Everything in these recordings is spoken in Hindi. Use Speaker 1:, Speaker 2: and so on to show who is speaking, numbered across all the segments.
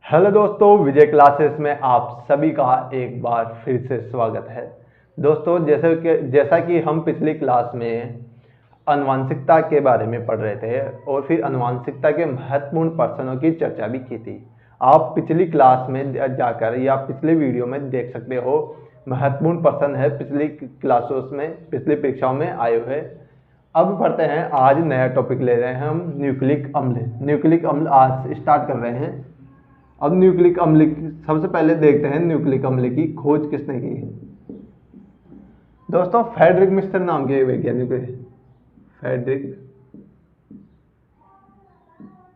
Speaker 1: हेलो दोस्तों, विजय क्लासेस में आप सभी का एक बार फिर से स्वागत है। दोस्तों, जैसा कि हम पिछली क्लास में आनुवंशिकता के बारे में पढ़ रहे थे और फिर आनुवंशिकता के महत्वपूर्ण पर्सनों की चर्चा भी की थी। आप पिछली क्लास में जाकर या पिछले वीडियो में देख सकते हो। महत्वपूर्ण पर्सन है, पिछली क्लासों में, पिछली परीक्षाओं में आए हुए। अब पढ़ते हैं, आज नया टॉपिक ले रहे हैं हम, न्यूक्लिक अम्ल। न्यूक्लिक अम्ल आज स्टार्ट कर रहे हैं। अब न्यूक्लिक अम्ल सबसे पहले देखते हैं न्यूक्लिक अम्ल की खोज किसने की है। दोस्तों, फ्रेडरिक मिस्टर नाम के वैज्ञानिक है। फ्रेडरिक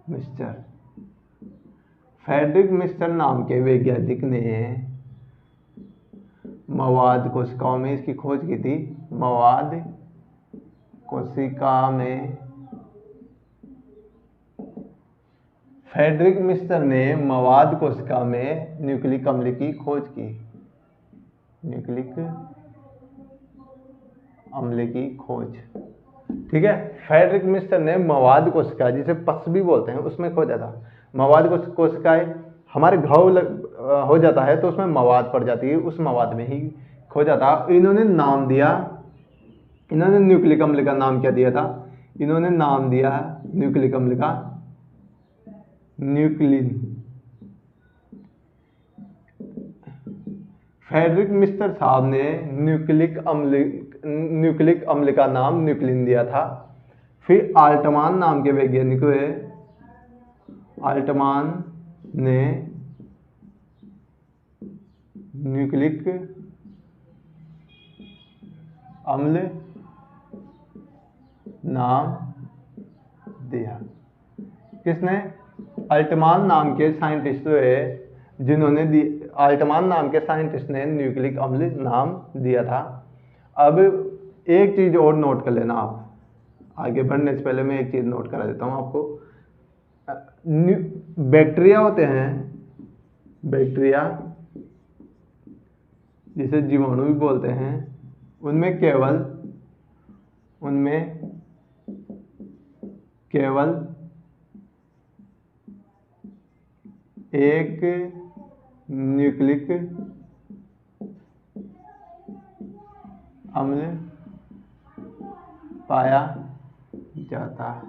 Speaker 1: मिस्टर फ्रेडरिक मिस्टर नाम के वैज्ञानिक ने मवाद कोशिकाओं में इसकी खोज की थी। मवाद कोशिका में फ्रेडरिक मिस्टर ने मवाद कोशिका में न्यूक्लिक अम्ल की खोज की। न्यूक्लिक अम्ल की खोज, ठीक है। फ्रेडरिक मिस्टर ने मवाद कोशिका, जिसे पस भी बोलते हैं, उसमें खोजा था। मवाद कोशिकाएं, हमारे घाव हो जाता है तो उसमें मवाद पड़ जाती है, उस मवाद में ही खोजा था। इन्होंने नाम दिया, इन्होंने न्यूक्लिक अम्ल का नाम क्या दिया था? इन्होंने नाम दिया न्यूक्लिक अम्ल का न्यूक्लिन। फ्रेडरिक मिस्टर साहब ने न्यूक्लिक अम्ल का नाम न्यूक्लिन दिया था। फिर आल्टमान नाम के वैज्ञानिक हुए। आल्टमान ने न्यूक्लिक अम्ल नाम दिया। किसने? अल्टमान नाम के साइंटिस्ट हुए, जिन्होंने अल्टमान नाम के साइंटिस्ट ने न्यूक्लिक अम्ल नाम दिया था। अब एक चीज और नोट कर लेना, आप आगे बढ़ने से पहले मैं एक चीज नोट करा देता हूं आपको। बैक्टीरिया होते हैं, बैक्टीरिया जिसे जीवाणु भी बोलते हैं, उनमें केवल एक न्यूक्लिक अम्ल पाया जाता है।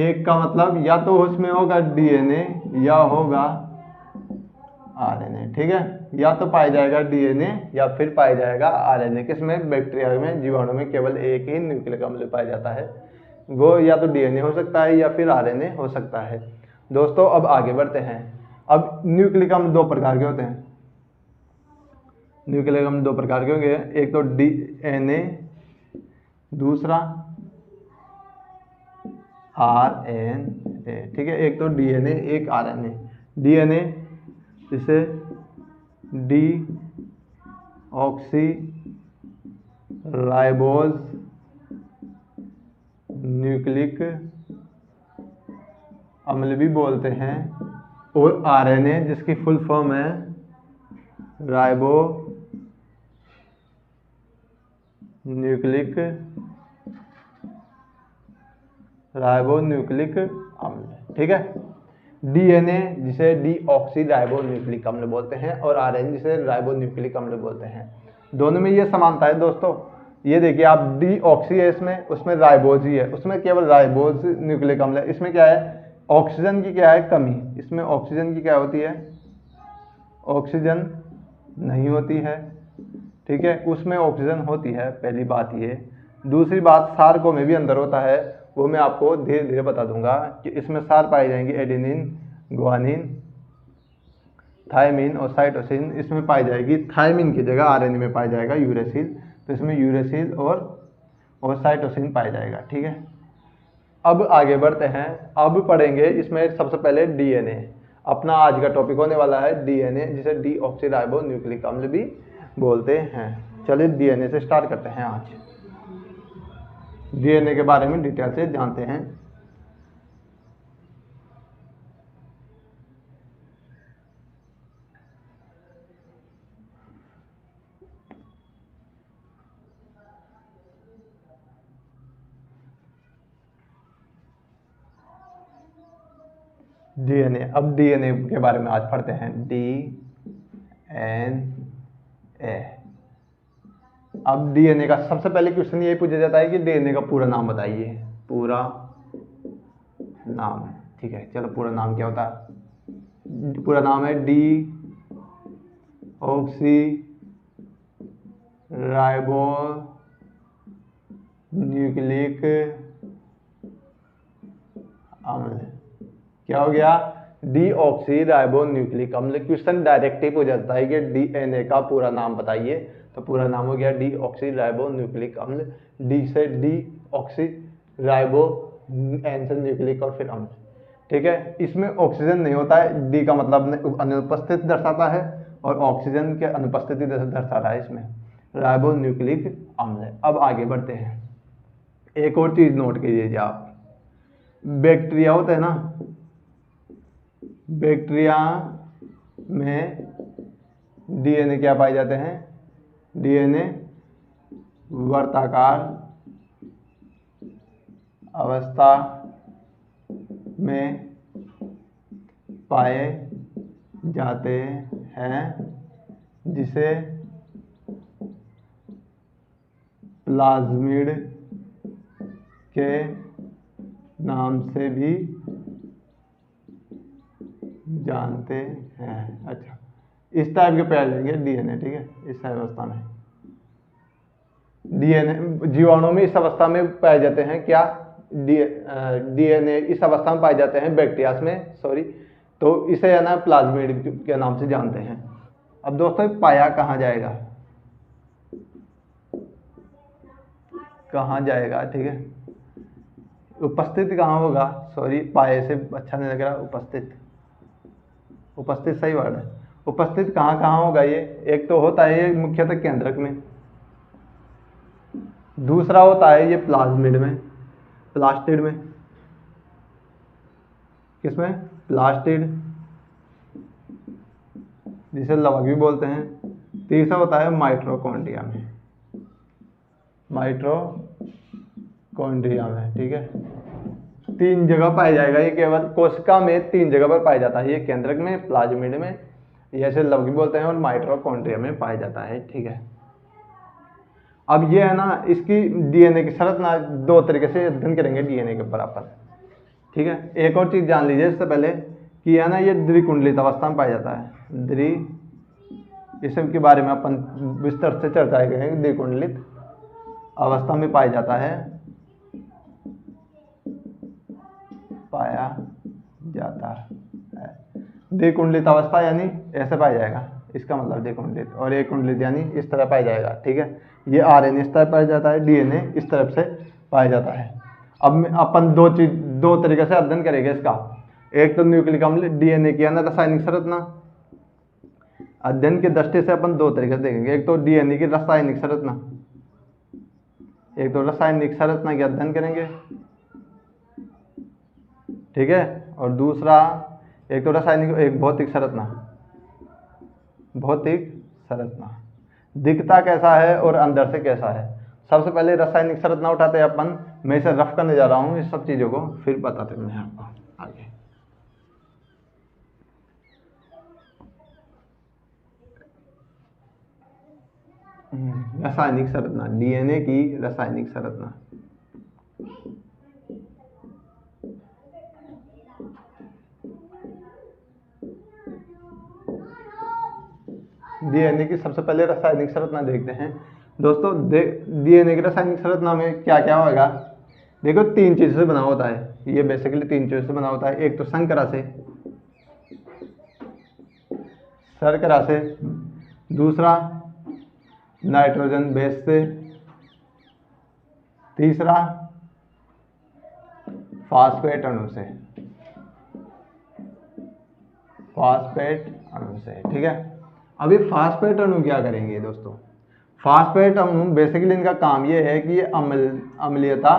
Speaker 1: एक का मतलब या तो उसमें होगा डीएनए या होगा आरएनए, ठीक है। या तो पाया जाएगा डीएनए या फिर पाया जाएगा आरएनए। किसमें? बैक्टीरिया में, जीवाणु में केवल एक ही न्यूक्लिक अम्ल पाया जाता है। वो या तो डीएनए हो सकता है या फिर आरएनए हो सकता है। दोस्तों, अब आगे बढ़ते हैं। अब न्यूक्लिक अम्ल दो प्रकार के होते हैं। न्यूक्लिक अम्ल दो प्रकार के होंगे, एक तो डीएनए, दूसरा आरएनए, ठीक है। एक तो डीएनए, एक आरएनए। डीएनए जिसे डी ऑक्सी राइबोज न्यूक्लिक अम्ल भी बोलते हैं, और आरएनए जिसकी फुल फॉर्म है राइबो न्यूक्लिक अम्ल, ठीक है। डीएनए जिसे डीऑक्सी राइबो न्यूक्लिक अम्ल बोलते हैं, और आरएनए जिसे राइबो न्यूक्लिक अम्ल बोलते हैं। दोनों में ये समानता है दोस्तों। ये देखिए आप, डीऑक्सी है इसमें, उसमें राइबोज ही है, उसमें केवल राइबोज न्यूक्लिक अम्ल है। इसमें क्या है? ऑक्सीजन की क्या है? कमी। इसमें ऑक्सीजन की क्या होती है? ऑक्सीजन नहीं होती है, ठीक है। उसमें ऑक्सीजन होती है, पहली बात ये। दूसरी बात, सार्कों में भी अंदर होता है, वो मैं आपको धीरे धीरे बता दूंगा कि इसमें सार पाए जाएंगे, एडेनिन, ग्वानिन, थायमिन और साइटोसिन। इसमें पाई जाएगी, थायमिन की जगह आरएनए में पाया जाएगा यूरेसिल, तो इसमें यूरेसिल और साइटोसिन पाया जाएगा, ठीक है। अब आगे बढ़ते हैं। अब पढ़ेंगे इसमें सबसे पहले डीएनए। अपना आज का टॉपिक होने वाला है डीएनए, जिसे डीऑक्सीराइबो न्यूक्लिक अम्ल भी बोलते हैं। चलिए डीएनए से स्टार्ट करते हैं। आज डीएनए के बारे में डिटेल से जानते हैं। डीएनए। अब डीएनए के बारे में आज पढ़ते हैं। डीएनए। अब डीएनए का सबसे पहले क्वेश्चन ये पूछा जाता है कि डीएनए का पूरा नाम बताइए। पूरा नाम, ठीक है, चलो पूरा नाम क्या होता है? पूरा नाम है डी ऑक्सी राइबो न्यूक्लिक अम्ल। क्या हो गया? डी ऑक्सी राइबो न्यूक्लिक अम्ल। क्वेश्चन डायरेक्टिव हो जाता है कि डीएनए का पूरा नाम बताइए, तो पूरा नाम हो गया डी ऑक्सी राइबो न्यूक्लिक अम्ल। डी से डी ऑक्सी राइबो, एन से न्यूक्लिक और फिर अम्ल, ठीक है। इसमें ऑक्सीजन नहीं होता है, डी का मतलब अनुपस्थित दर्शाता है और ऑक्सीजन के अनुपस्थिति दर्शा रहा है इसमें, राइबो न्यूक्लिक अम्ल। अब आगे बढ़ते हैं। एक और चीज नोट कीजिए आप, बैक्टीरिया होते हैं ना, बैक्टीरिया में डीएनए क्या पाए जाते हैं? डीएनए वर्ताकार अवस्था में पाए जाते हैं, जिसे प्लाज्मिड के नाम से भी जानते हैं। अच्छा, इस टाइप के पाए जाएंगे डीएनए, ठीक है, इस अवस्था में डीएनए जीवाणु में इस अवस्था में पाए जाते हैं। क्या? डीएनए इस अवस्था में पाए जाते हैं बैक्टीरिया में, सॉरी, तो इसे है ना प्लाज्मिड के नाम से जानते हैं। अब दोस्तों पाया कहाँ जाएगा? कहाँ जाएगा, ठीक है, उपस्थित कहाँ होगा? सॉरी, पाए से अच्छा नहीं लग रहा, उपस्थित, उपस्थित सही वर्ड है। उपस्थित कहाँ कहाँ होगा ये? एक तो होता है ये मुख्यतः केंद्रक में, दूसरा होता है ये प्लाज्मिड में, प्लास्टिड में, किसमें? प्लास्टिड, जिसे लवक भी बोलते हैं। तीसरा होता है माइटोकॉन्ड्रिया में, माइटोकॉन्ड्रिया में, ठीक है। 3 जगह पाया जाएगा ये, केवल कोशिका में 3 जगह पर पाया जाता है ये, केंद्रक में, प्लाज्मिड में, जैसे लवक बोलते हैं, और माइटोकॉन्ड्रिया में पाया जाता है, ठीक है। अब ये है ना, इसकी डीएनए की संरचना 2 तरीके से अध्ययन करेंगे डीएनए के बराबर, ठीक है। एक और चीज जान लीजिए इससे पहले कि है ना, ये द्विकुंडलित अवस्था में पाया जाता है। इसके बारे में अपन विस्तार से चर्चा करेंगे। द्विकुंडलित अवस्था में पाया जाता है, पाया जाता है। द्विकुंडलित अवस्था यानी ऐसे पाया जाएगा, इसका मतलब द्विकुंडलित, और एक कुंडलित यानी इस तरह पाया जाएगा, ठीक है। ये आरएनए इस तरह पाया जाता है, डीएनए इस तरफ से पाया जाता है। अब अपन 2 तरीके से अध्ययन करेंगे इसका। एक तो न्यूक्लिक अम्ल, डीएनए की है ना रासायनिक संरचना, अध्ययन की दृष्टि से अपन 2 तरीके से देखेंगे। एक तो डीएनए की रासायनिक संरचना, एक तो रासायनिक संरचना के अध्ययन करेंगे, ठीक है, और दूसरा एक तो रासायनिक, एक भौतिक संरचना। भौतिक संरचना दिखता कैसा है और अंदर से कैसा है। सबसे पहले रासायनिक संरचना उठाते हैं अपन। मैं इसे रफ करने जा रहा हूँ इस सब चीजों को, फिर बताते हैं आपको आगे। रासायनिक संरचना, डीएनए की रासायनिक संरचना। डीएनए की सबसे पहले रासायनिक संरचना देखते हैं दोस्तों। डीएनए की रासायनिक संरचना में क्या क्या होगा? देखो 3 चीज से बना होता है ये, बेसिकली 3 चीज से बना होता है। एक तो शर्करा से, दूसरा नाइट्रोजन बेस से, तीसरा फास्फेट अणु से, ठीक है। अभी फास्फेट अणु क्या करेंगे दोस्तों? फास्फेट अणु बेसिकली इनका काम ये है कि ये अम्लीयता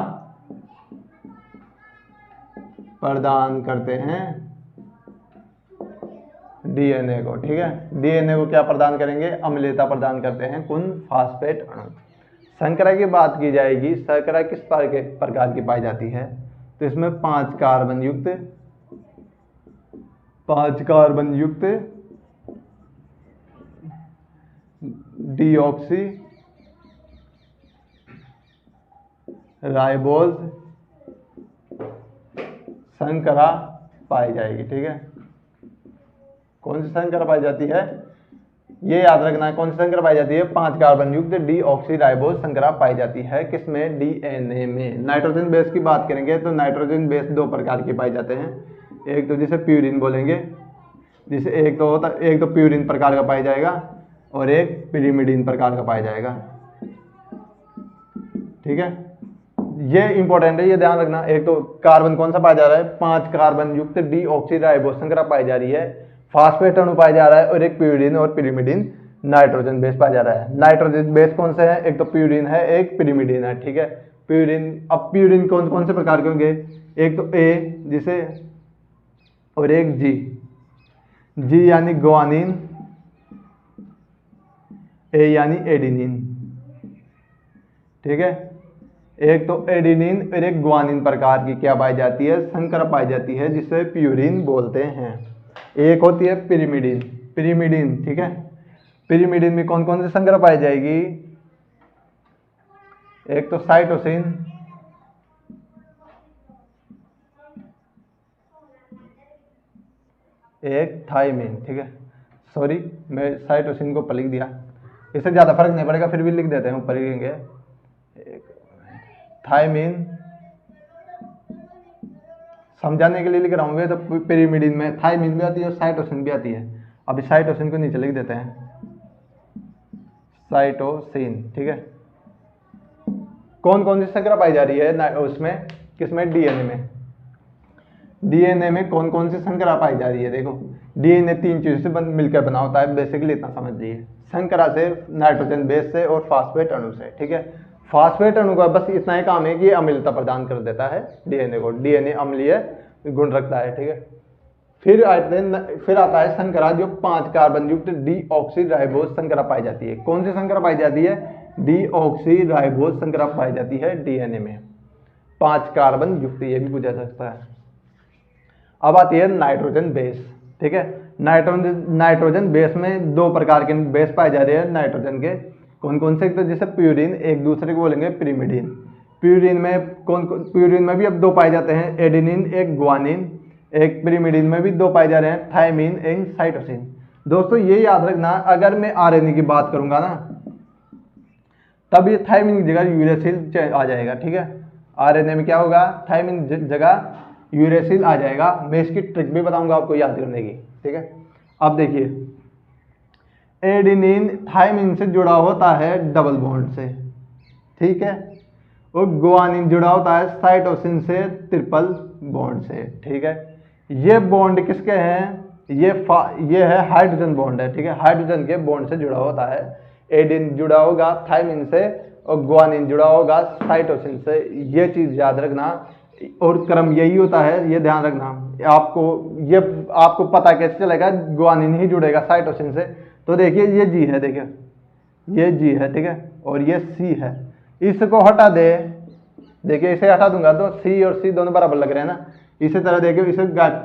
Speaker 1: प्रदान करते हैं डीएनए को, ठीक है। डीएनए को क्या प्रदान करेंगे? अम्लीयता प्रदान करते हैं कौन? फास्फेट अणु। शर्करा की बात की जाएगी, शर्करा किस प्रकार की पाई जाती है? तो इसमें 5 कार्बन युक्त 5 कार्बन युक्त डीऑक्सी राइबोज संकरा पाई जाएगी। ठीक है, कौन सी संकरा पाई जाती है, ये याद रखना है। कौन सी संकरा पाई जाती है? 5 कार्बन युक्त डीऑक्सी राइबोज संकरा पाई जाती है। किसमें? डीएनए में। नाइट्रोजन बेस की बात करेंगे तो नाइट्रोजन बेस 2 प्रकार के पाए जाते हैं। एक तो जिसे प्यूरिन बोलेंगे, जिसे एक तो प्यूरिन प्रकार का पाया जाएगा और एक पिरिमिडिन प्रकार का पाया जाएगा। ठीक है, ये इंपॉर्टेंट है, ये ध्यान रखना। एक तो कार्बन कौन सा पाया जा रहा है? 5 कार्बन युक्त डीऑक्सी राइबोज संकरा पाई जा रही है, फास्फेट अणु पाया जा रहा है, और एक प्यूरिन और पिरिमिडिन नाइट्रोजन बेस पाया जा रहा है। नाइट्रोजन बेस कौन से है? एक तो प्यूरिन है, एक पिरिमिडिन है। ठीक है, प्यूरिन, अब प्यूरिन कौन कौन से प्रकार के होंगे? एक तो ए जिसे, और एक जी। जी यानी ग्वानिन, ए यानी एडिनिन। ठीक है, एक तो एडिनिन और एक ग्वानिन प्रकार की क्या पाई जाती है? संकरा पाई जाती है, जिसे प्यूरिन बोलते हैं। एक होती है पिरिमिडिन। पिरिमिडिन, ठीक है, पिरिमिडिन में कौन कौन सी संकरा पाई जाएगी? एक तो साइटोसिन, एक थाइमिन। ठीक है, सॉरी मैं साइटोसिन को ऊपर लिख दिया, इससे ज़्यादा फर्क नहीं पड़ेगा, फिर भी लिख देते हैं, ऊपर लिखेंगे। थाइमिन समझाने के लिए लिख रहा हूँ। तो पिरिमिडिन में थाइमिन भी आती है और साइटोसिन भी आती है। अभी साइटोसिन को नीचे लिख देते हैं, साइटोसिन। ठीक है, कौन कौन सी संकरा पाई जा रही है उसमें? किसमें? डीएनए में। डीएनए में कौन कौन सी संकरा पाई जा रही है? देखो, डीएनए 3 चीजों से मिलकर बना होता है, बेसिकली इतना समझ लीजिए। संकरा से, नाइट्रोजन बेस से और फास्फेट अणु से। ठीक है, फास्फेट अणु का बस इतना ही काम है कि अम्लता प्रदान कर देता है डीएनए को। डीएनए अम्लीय गुण रखता है। ठीक है, फिर आता है संकरा, जो 5 कार्बन युक्त डीऑक्सी राइबोज संकरा पाई जाती है। कौन सी संकरा पाई जाती है? डीऑक्सी राइबोज संकरा पाई जाती है डीएनए में, 5 कार्बन युक्त। ये भी पूछा जा सकता है। अब आती है नाइट्रोजन बेस। ठीक है, नाइट्रोजन बेस में 2 प्रकार के बेस पाए जा रहे हैं नाइट्रोजन के। कौन कौन से? तो जैसे प्यूरिन, एक दूसरे को बोलेंगे पिरिमिडिन। प्यूरिन में भी अब 2 पाए जाते हैं, एडेनिन एक ग्वानिन। एक पिरिमिडिन में भी 2 पाए जा रहे हैं, थाइमिन एंड साइटोसिन। दोस्तों ये याद रखना, अगर मैं आरएनए की बात करूंगा ना, तब ये थाइमिन की जगह यूरेसिल आ जाएगा। ठीक है, आरएनए में क्या होगा? थाइमिन जगह यूरेसिल आ जाएगा। मैं इसकी ट्रिक भी बताऊंगा आपको याद करने की। ठीक है, अब देखिए, एडेनिन थाइमिन से जुड़ा होता है डबल बॉन्ड से। ठीक है, और ग्वानिन जुड़ा होता है साइटोसिन से ट्रिपल बॉन्ड से। ठीक है, ये बॉन्ड किसके हैं? ये है हाइड्रोजन बॉन्ड है। ठीक है, हाइड्रोजन के बॉन्ड से जुड़ा होता है। एडिन जुड़ा होगा थाइमिन से और ग्वानिन जुड़ा होगा साइटोसिन से। ये चीज याद रखना, और क्रम यही होता है, ये ध्यान रखना। आपको पता कैसे चलेगा? ग्वानिन ही जुड़ेगा साइटोसिन से। तो देखिए ये जी है, देखिए ये जी है। ठीक है, और ये सी है। इसको हटा दे, देखिए इसे हटा दूंगा तो सी और सी दोनों बराबर लग रहे हैं ना। इसी तरह देखिए,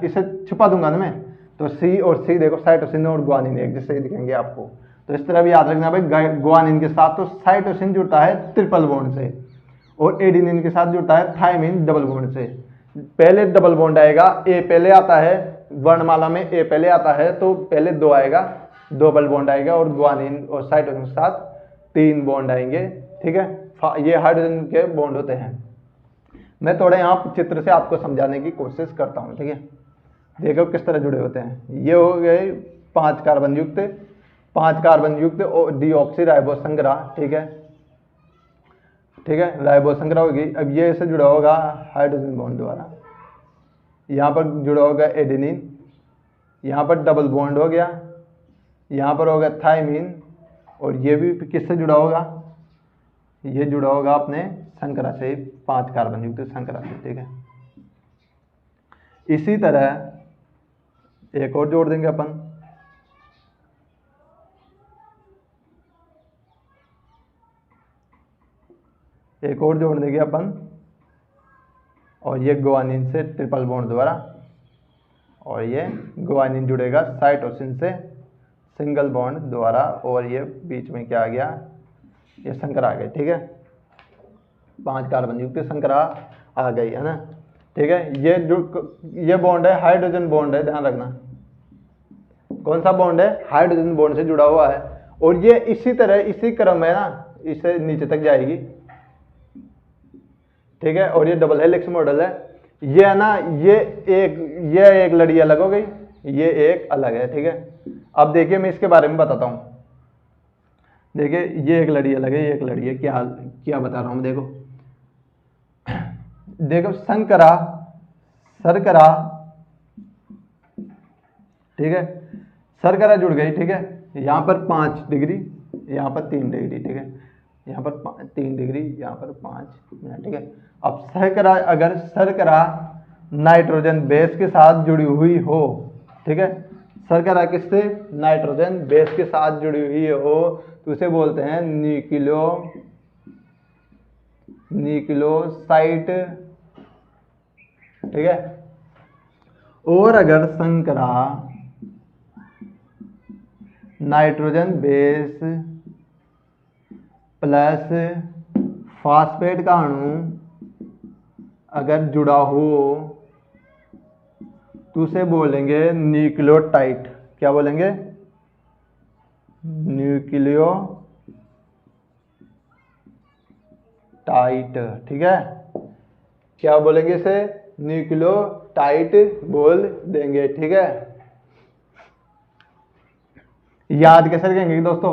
Speaker 1: इसे छुपा दूंगा ना मैं, तो सी और सी देखो, साइटोसिन और ग्वानिन एक जैसे ही दिखेंगे आपको। तो इस तरह भी याद रखना भाई, ग्वानिन के साथ तो साइटोसिन जुड़ता है ट्रिपल बॉन्ड से, और एडिनिन के साथ जुड़ता है थाइमिन डबल बॉन्ड से। पहले डबल बॉन्ड आएगा, ए पहले आता है, वर्णमाला में ए पहले आता है, तो पहले 2 आएगा, डबल बॉन्ड आएगा, और ग्वानिन और साइटोसिन के साथ 3 बॉन्ड आएंगे। ठीक है, ये हाइड्रोजन के बॉन्ड होते हैं। मैं थोड़ा यहाँ चित्र से आपको समझाने की कोशिश करता हूँ। ठीक है, देखो किस तरह जुड़े होते हैं। ये हो गए 5 कार्बन युक्त डीऑक्सी राइबोज संकरा। ठीक है, राइबोज संकरा होगी। अब ये इससे जुड़ा होगा हाइड्रोजन बॉन्ड द्वारा, यहाँ पर जुड़ा होगा एडेनिन, यहाँ पर डबल बॉन्ड हो गया, यहाँ पर होगा थाइमिन, और ये भी किससे जुड़ा होगा? ये जुड़ा होगा अपने संकरा से, 5 कार्बन युक्त संकरा से। ठीक है, इसी तरह एक और जोड़ देंगे अपन, एक और जोड़ देंगे अपन, और ये ग्वानिन से ट्रिपल बॉन्ड द्वारा, और ये गुआनिन जुड़ेगा साइटोसिन से सिंगल बॉन्ड द्वारा, और ये बीच में क्या आ गया, ये संकरा आ गई, ठीक है, 5 कार्बन युक्त संकरा आ गई है ना, ठीक है। ये बॉन्ड है, हाइड्रोजन बॉन्ड है, ध्यान रखना। कौन सा बॉन्ड है, हाइड्रोजन बॉन्ड से जुड़ा हुआ है, और ये इसी तरह इसी क्रम है ना, इससे नीचे तक जाएगी, ठीक है। और ये डबल हेलिक्स मॉडल है, ये है ना, ये एक लड़ी अलग हो गई, ये एक अलग है, ठीक है। अब देखिए मैं इसके बारे में बताता हूं। देखिए ये एक लड़ी अलग है, ये एक लड़ी है, क्या क्या बता रहा हूं, देखो देखो संकरा सरकरा, ठीक है, सरकरा जुड़ गई, ठीक है। यहां पर 5 डिग्री, यहां पर 3 डिग्री, ठीक है, यहां पर 3 डिग्री, यहां पर 5 मिनट, ठीक है। अब सरकरा, अगर सरकरा नाइट्रोजन बेस के साथ जुड़ी हुई हो, ठीक है, सरकरा किससे, नाइट्रोजन बेस के साथ जुड़ी हुई हो, तो उसे बोलते हैं न्यूक्लियोसाइट, ठीक है। और अगर संकरा नाइट्रोजन बेस प्लस फास्फेट का अणु अगर जुड़ा हो, तो उसे बोलेंगे न्यूक्लियोटाइड। क्या बोलेंगे, न्यूक्लियोटाइड, ठीक है। क्या बोलेंगे इसे, न्यूक्लियोटाइड बोल देंगे, ठीक है। याद कैसे रखेंगे दोस्तों,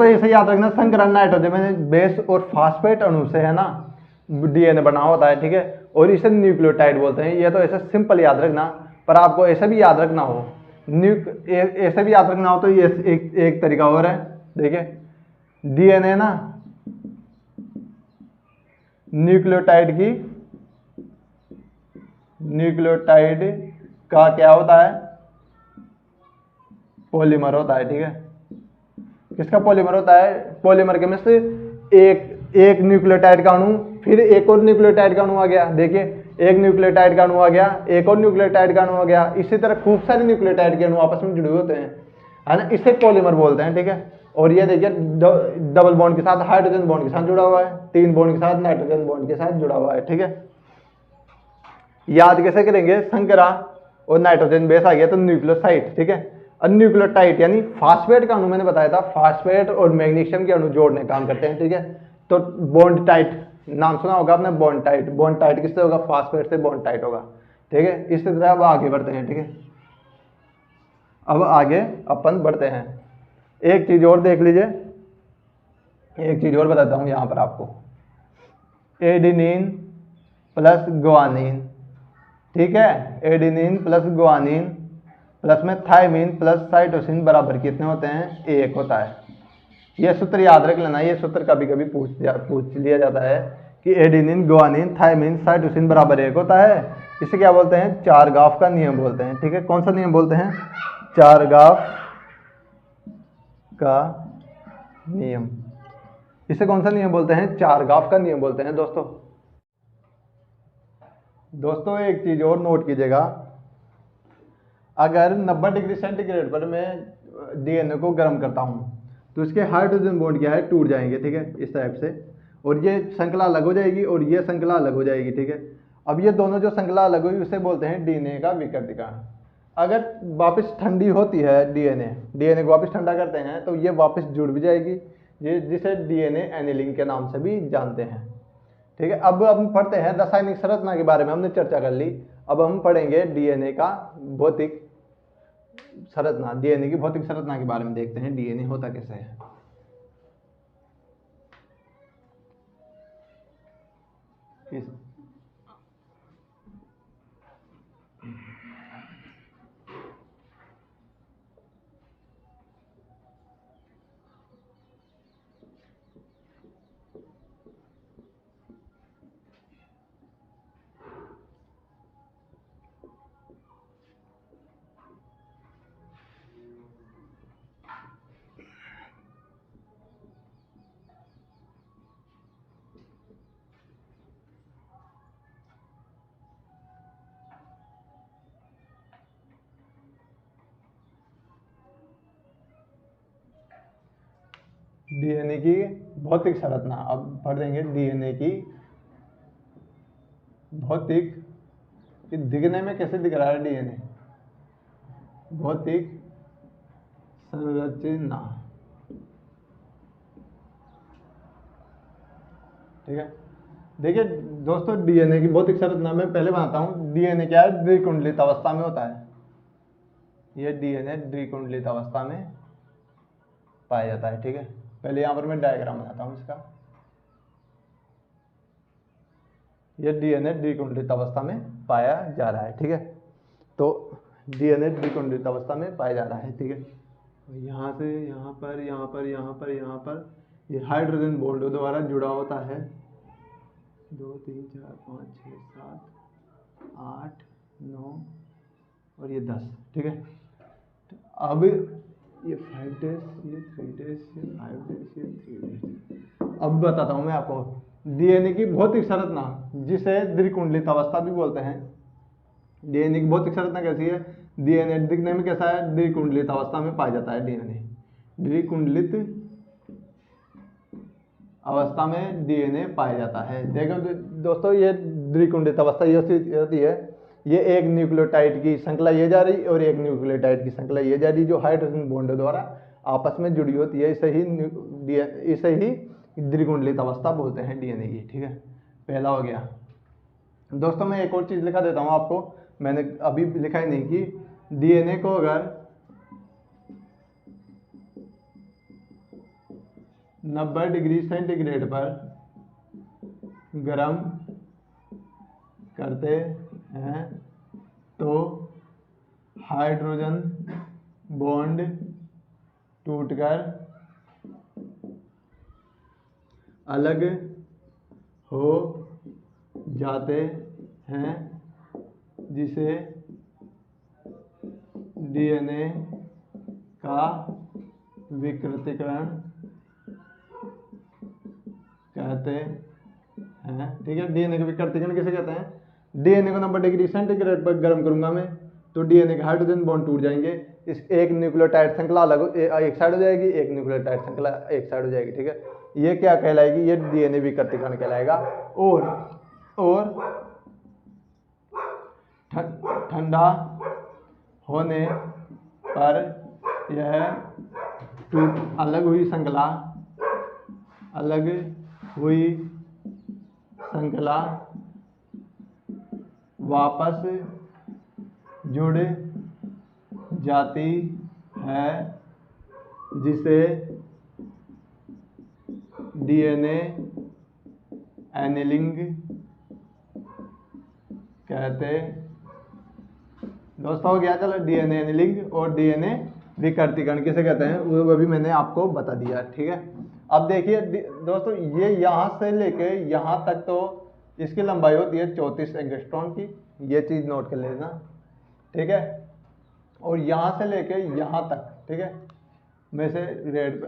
Speaker 1: इसे याद रखना, संकरा नाइट्रोजन बेस और फास्फेट अणु से है ना डीएनए बना होता है, ठीक है, और इसे न्यूक्लियोटाइड बोलते हैं। ये तो ऐसे सिंपल याद रखना, पर आपको ऐसे भी याद रखना हो, ऐसे भी याद रखना हो तो ये एक तरीका और है। देखिए डीएनए ना न्यूक्लियोटाइड का क्या होता है, पॉलीमर होता है, ठीक है। किसका पॉलीमर होता है, पॉलीमर के में से एक न्यूक्लियोटाइड का अणु, फिर एक और न्यूक्लियोटाइड का अणु आ गया, देखिए एक न्यूक्लियोटाइड का अणु आ गया, एक और न्यूक्लियोटाइड का अणु आ गया, इसी तरह खूब सारे न्यूक्लियोटाइड के अणु आपस में जुड़े होते हैं, है ना, इसे पॉलीमर बोलते हैं, ठीक है। और ये देखिए डबल बॉन्ड के साथ हाइड्रोजन बॉन्ड के साथ जुड़ा हुआ है, 3 बॉन्ड के साथ नाइट्रोजन बॉन्ड के साथ जुड़ा हुआ है, ठीक है। याद कैसे करेंगे, संकरा और नाइट्रोजन बेस आ गया तो न्यूक्लियोसाइड, ठीक है। न्यूक्लियोटाइड यानी फास्फेट का अणु, मैंने बताया था फास्फेट और मैग्नीशियम के अणु जोड़ने काम करते हैं, ठीक है। तो बॉन्ड टाइट नाम सुना होगा आपने, बॉन्ड टाइट किससे होगा, फास्फेट से बॉन्ड टाइट होगा, ठीक है। इसी तरह अब आगे बढ़ते हैं, ठीक है। अब आगे अपन बढ़ते हैं, एक चीज और देख लीजिए, एक चीज और बताता हूं यहां पर आपको, एडिनिन प्लस गुआनिन, ठीक है, एडिनिन प्लस गुआनिन प्लस में थायमिन प्लस साइटोसिन बराबर कितने होते हैं, 1 होता है। यह सूत्र याद रख लेना, ये सूत्र कभी कभी पूछ लिया जाता है कि एडिनिन गुआनिन थायमिन साइटोसिन बराबर 1 होता है। इसे क्या बोलते हैं, चारगाफ का नियम बोलते हैं, ठीक है। कौन सा नियम बोलते हैं, चारगाफ का नियम। इसे कौन सा नियम बोलते हैं, चारगाफ का नियम बोलते हैं दोस्तों एक चीज और नोट कीजिएगा, अगर 90 डिग्री सेंटीग्रेड पर मैं डीएनए को गर्म करता हूं तो इसके हाइड्रोजन बॉन्ड क्या है, टूट जाएंगे, ठीक है, इस टाइप से, और ये श्रृंखला अलग हो जाएगी और ये श्रृंखला अलग हो जाएगी, ठीक है। अब ये दोनों जो श्रृंखला अलग हुई उसे बोलते हैं डीएनए का विकृतीकरण। अगर वापस ठंडी होती है डीएनए को वापस ठंडा करते हैं तो ये वापस जुड़ भी जाएगी, ये जिसे डीएनए एनिलिंग के नाम से भी जानते हैं, ठीक है। अब हम पढ़ते हैं रासायनिक संरचना के बारे में, हमने चर्चा कर ली, अब हम पढ़ेंगे डीएनए का भौतिक संरचना, डीएनए की भौतिक संरचना के बारे में देखते हैं, डीएनए होता कैसे है। इस डीएनए की भौतिक संरचना। अब पढ़ देंगे डीएनए की भौतिक, दिखने में कैसे दिख रहा है डीएनए, भौतिक संरचना। ठीक है, देखिए दोस्तों, डीएनए की भौतिक संरचना में पहले बनाता हूं। डीएनए क्या है, द्विकुंडलित अवस्था में होता है। ये डीएनए द्विकुंडलित अवस्था में पाया जाता है। ठीक है, पहले यहां पर मैं डायग्राम बनाता हूं इसका। ये डीएनए द्विकुंडलित अवस्था में पाया जा रहा है। ठीक है, तो डीएनए द्विकुंडलित अवस्था में पाया जा रहा है। ठीक है, यहाँ से यहाँ पर, यहाँ पर, यहाँ पर, यहाँ पर ये हाइड्रोजन बॉन्ड द्वारा जुड़ा होता है। 2 3 4 5 6 7 8 9 और ये 10। ठीक है, तो अब ये 5 डेज, ये 3 डेज, ये 5 डेज, ये 3 डेज। अब बताता हूँ मैं आपको डीएनए की भौतिक संरचना, जिसे द्विकुंडलित अवस्था भी बोलते हैं। डीएनए की भौतिक संरचना कैसी है, डीएनए दिखने में कैसा है, द्विकुंडलित अवस्था में पाया जाता है। डीएनए द्विकुंडलित अवस्था में डीएनए पाया जाता है। देखो दोस्तों, ये द्विकुंडलित अवस्था ये होती है, ये एक न्यूक्लियोटाइड की श्रृंखला ये जा रही और एक न्यूक्लियोटाइड की श्रृंखला ये जा रही, जो हाइड्रोजन बॉन्ड द्वारा आपस में जुड़ी होती है। इसे ही द्विकुंडलित अवस्था बोलते हैं डीएनए की। ठीक है, पहला हो गया। दोस्तों मैं एक और चीज लिखा देता हूं आपको, मैंने अभी लिखा ही नहीं कि डीएनए को अगर 90 डिग्री सेंटीग्रेड पर गर्म करते हैं तो हाइड्रोजन बॉन्ड टूटकर अलग हो जाते हैं, जिसे डीएनए का विकृतीकरण कहते हैं। ठीक है, डीएनए का विकृतीकरण किसे कहते हैं, डीएनए को 90 डिग्री सेंटीग्रेड पर गर्म करूंगा मैं तो डीएनए के हाइड्रोजन बॉन्ड टूट जाएंगे। इस एक न्यूक्लियोटाइड श्रृंखला अलग एक साइड हो जाएगी, एक न्यूक्लियोटाइड श्रृंखला एक साइड हो जाएगी। ठीक है, ये क्या कहलाएगी, ये डीएनए विकृतीकरण कहलाएगा। और ठंडा होने पर यह अलग हुई श्रृंखला वापस जुड़ जाती है, जिसे डीएनए एनीलिंग कहते। दोस्तों हो गया, चलो डीएनए एनीलिंग और डीएनए विकृतीकरण किसे कहते हैं वो भी मैंने आपको बता दिया। ठीक है, अब देखिए दोस्तों, ये यहाँ से लेके यहाँ तक तो इसकी लंबाई होती है 34 एंगस्ट्रॉन की, ये चीज़ नोट कर लेना। ठीक है, और यहाँ से लेके यहाँ तक, ठीक है, मैं से रेड पे,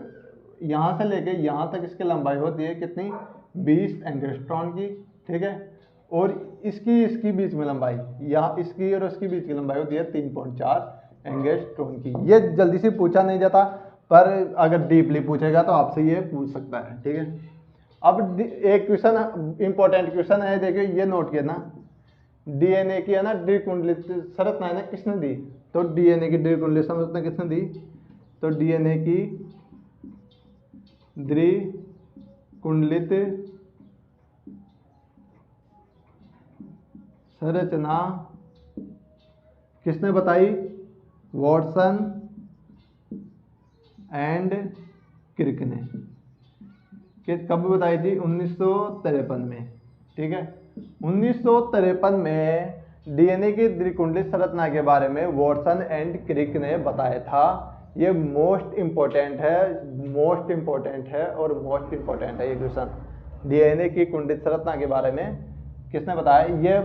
Speaker 1: यहाँ से लेके यहाँ तक इसकी लंबाई होती है कितनी, 20 एंगस्ट्रॉन की। ठीक है, और इसकी बीच में लंबाई, यहाँ इसकी और उसकी बीच की लंबाई होती है 3.4 एंगस्ट्रॉन की। ये जल्दी से पूछा नहीं जाता, पर अगर डीपली पूछेगा तो आपसे ये पूछ सकता है। ठीक है, अब एक क्वेश्चन इंपॉर्टेंट क्वेश्चन है, देखिए ये नोट किया ना, डीएनए की है ना द्विकुंडलित संरचना है ना किसने दी, तो डीएनए की द्विकुंडलित संरचना किसने दी, तो डीएनए की द्विकुंडलित संरचना किसने बताई, वॉटसन एंड क्रिक ने। कब बताई थी, 1953 में। ठीक है, 1953 में डीएनए की द्विकुंडलित संरचना के बारे में वॉटसन एंड क्रिक ने बताया था। ये मोस्ट इंपॉर्टेंट है और मोस्ट इंपॉर्टेंट है ये क्वेश्चन। डीएनए की कुंडलित संरचना के बारे में किसने बताया, ये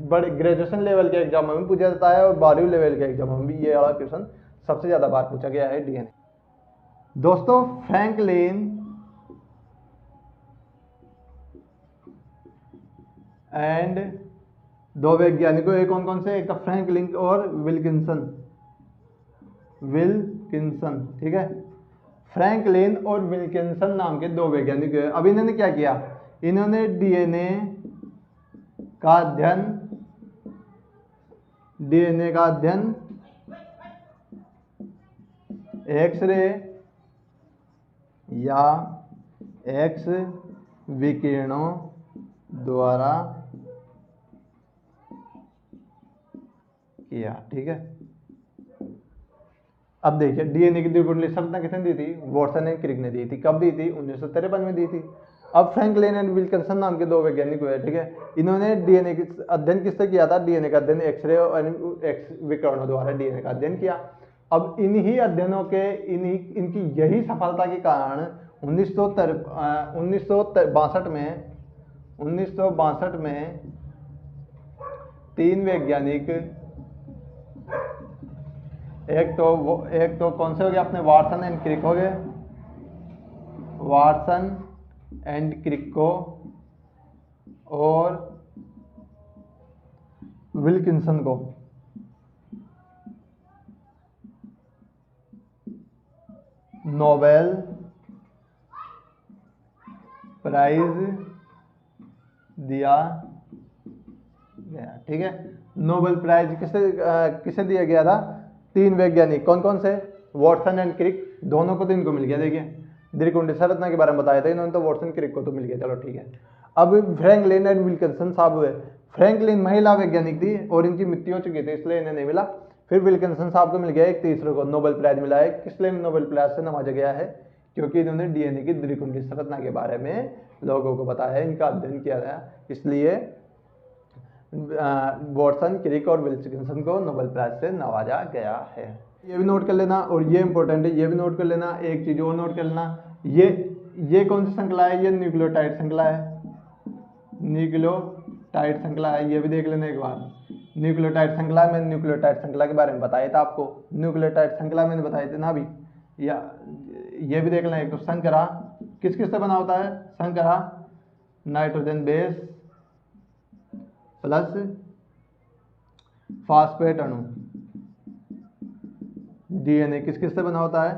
Speaker 1: बड़े ग्रेजुएशन लेवल के एग्जाम में पूछा जाता है और 12वीं लेवल के एग्जाम में भी ये वाला क्वेश्चन सबसे ज्यादा बार पूछा गया है डीएनए। दोस्तों फ्रैंकलिन एंड दो वैज्ञानिकों, एक कौन कौन से, एक फ्रैंकलिन और विल्किंसन। ठीक है, फ्रैंकलिन और विल्किंसन नाम के दो वैज्ञानिक हैं। अब इन्होंने क्या किया, इन्होंने डीएनए का अध्ययन एक्सरे या एक्स विकिरणों द्वारा किया। ठीक है, अब देखिए डीएनए की द्विकुंडली संरचना किसने दी थी, वॉटसन एंड क्रिक ने दी थी। कब दी थी, 1953 में दी थी। अब फ्रैंकलिन एंड विल्किंसन नाम के दो वैज्ञानिक हुए। ठीक है, इन्होंने डीएनए की अध्ययन किससे किया था, डीएनए का अध्ययन एक्सरे और एक्स विकिरणों द्वारा डीएनए का अध्ययन किया। अब इन्हीं अध्ययनों के इनकी यही सफलता के कारण 1962 में तीन वैज्ञानिक, एक तो कौन से हो गए अपने, वाटसन एंड क्रिक हो गए, वाटसन एंड क्रिको और विल्किंसन को नोबेल प्राइज दिया गया। ठीक है, नोबेल प्राइज किसे दिया गया था, तीन वैज्ञानिक, कौन कौन से, वॉटसन एंड क्रिक, दोनों को तो इनको मिल गया। देखिए द्विकुंडली संरचना के बारे में बताया था इन्होंने, तो वॉटसन क्रिक को तो मिल गया, चलो ठीक है। अब फ्रैंकलिन एंड विल्किंसन साहब हुए। फ्रैंकलिन महिला वैज्ञानिक थी और इनकी मृत्यु हो चुकी थी, इसलिए इन्हें नहीं मिला। फिर विल्किंसन साहब को मिल गया एक तीसरे को नोबेल प्राइज मिला है। किस लिए नोबेल प्राइज से नवाजा गया है, क्योंकि इन्होंने डीएनए की द्विकुंडली संरचना के बारे में लोगों को बताया, इनका अध्ययन किया गया, इसलिए वॉटसन, क्रिक और विल्किंसन को नोबेल प्राइज से नवाजा गया है। ये भी नोट कर लेना, और ये इंपॉर्टेंट है, ये भी नोट कर लेना। एक चीज और नोट कर लेना, ये कौन सी श्रृंखला है, ये न्यूक्लियोटाइड श्रृंखला है, न्यूक्लियोटाइड श्रृंखला है, ये भी देख लेना एक बार। न्यूक्लियोटाइड श्रृंखला, मैंने न्यूक्लियोटाइड श्रृंखला के बारे में बताया था आपको, न्यूक्लियोटाइड श्रृंखला मैंने बताए थे ना अभी। या ये भी देख लेना, एक तो शर्करा किस किस से बना होता है, शर्करा नाइट्रोजन बेस प्लस फास्फेट अणु। डीएनए किस किस से बना होता है,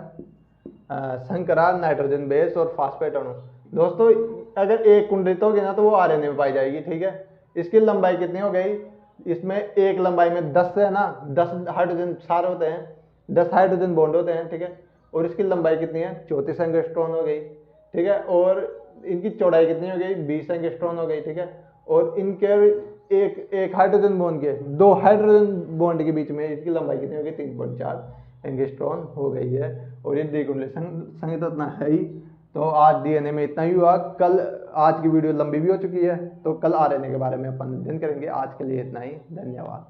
Speaker 1: शर्करा, नाइट्रोजन बेस और फास्फेट अणु। दोस्तों अगर एक कुंडलित होगी ना तो वो आरएनए में पाई जाएगी। ठीक है, इसकी लंबाई कितनी हो गई, इसमें एक लंबाई में 10 है ना, 10 हाइड्रोजन सारे होते हैं, 10 हाइड्रोजन बॉन्ड होते हैं। ठीक है, और इसकी लंबाई कितनी है, 34 एंगस्ट्रॉन हो गई। ठीक है, और इनकी चौड़ाई कितनी हो गई, 20 एंगस्ट्रॉन हो गई। ठीक है, और इनके एक हाइड्रोजन बॉन्ड के, दो हाइड्रोजन बॉन्ड के बीच में इसकी लंबाई कितनी हो गई, 3.4 एंगस्ट्रॉन हो गई है। और ये द्विकुंडली संरचना है ही। तो आज डीएनए में इतना ही हुआ। कल, आज की वीडियो लंबी भी हो चुकी है, तो कल आरएनए के बारे में अपन अध्ययन करेंगे। आज के लिए इतना ही, धन्यवाद।